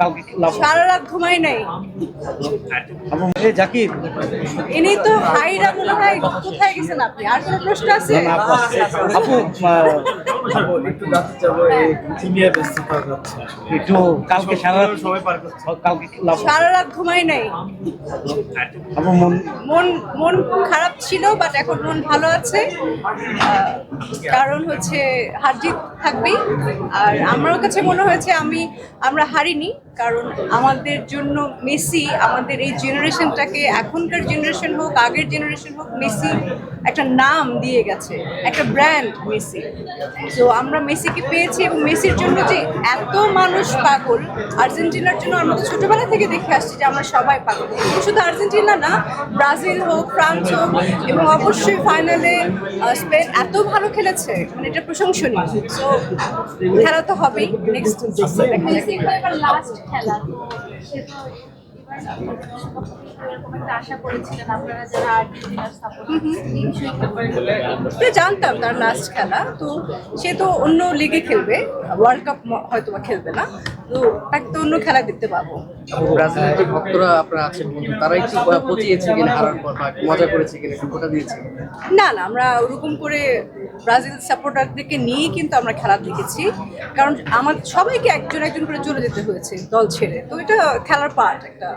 কালকে লাভ সারা রাত ঘুমাই নাই। এবং এই জাকির ইনি তো হাইরা মনে হয় কোথায় গেছেন আপনি? আর কোনো প্রশ্ন আছে? না, আপু আপু আপু একটু জানতে চাবো এই কি নিয়ে ব্যস্ততা যাচ্ছে আসলে একটু কালকে সারা রাত সবাই পার করছে কালকে লাভ সারা রাত ঘুমাই নাই। আপু মন মন মন খারাপ ছিল, বাট এখন মন ভালো আছে। কারণ হচ্ছে হার জিত থাকবেই। আর আমার কাছে মনে হয়েছে আমরা হারিনি, কারণ আমাদের জন্য মেসি আমাদের এই জেনারেশনটাকে, এখনকার জেনারেশন হোক আগের জেনারেশন হোক, মেসি একটা নাম দিয়ে গেছে, একটা ব্র্যান্ড মেসি। তো আমরা মেসিকে পেয়েছি, এবং মেসির জন্য যে এত মানুষ পাগল, আর্জেন্টিনার জন্য আমরা তো ছোটবেলা থেকে দেখে আসছি যে আমরা সবাই পাগল। শুধু আর্জেন্টিনা না, ব্রাজিল হোক, ফ্রান্স হোক, এবং অবশ্যই ফাইনালে স্পেন এত ভালো খেলেছে, মানে এটা প্রশংসনীয়। সো খেলা তো হবেই, নেক্সট লাস্ট খেলা তো সে তো এরকম একটা আশা করেছিলেন আপনারা যারা আর্জেন্টিনার সাপোর্টার এই বিষয়ে কি বলবেন? জানতাম তার লাস্ট খেলা, তো সে তো অন্য লিগে খেলবে, ওয়ার্ল্ড কাপ হয়তো বা খেলবে না, তো তাকে তো অন্য খেলা দেখতে পাবো। ব্রাজিলের যে ভক্তরা আপনারা আছেন বন্ধু, তারা একটু পচিয়েছে কিনা হারার পর, বা মজা করেছে কিনা, একটু গোটা দিয়েছে? না না, আমরা ওরকম করে ব্রাজিল সাপোর্টারদেরকে নিয়ে কিন্তু আমরা খেলা দেখেছি, কারণ আমাদের সবাইকে একজন একজন করে চলে যেতে হয়েছে দল ছেড়ে, তো এটা খেলার পার্ট একটা।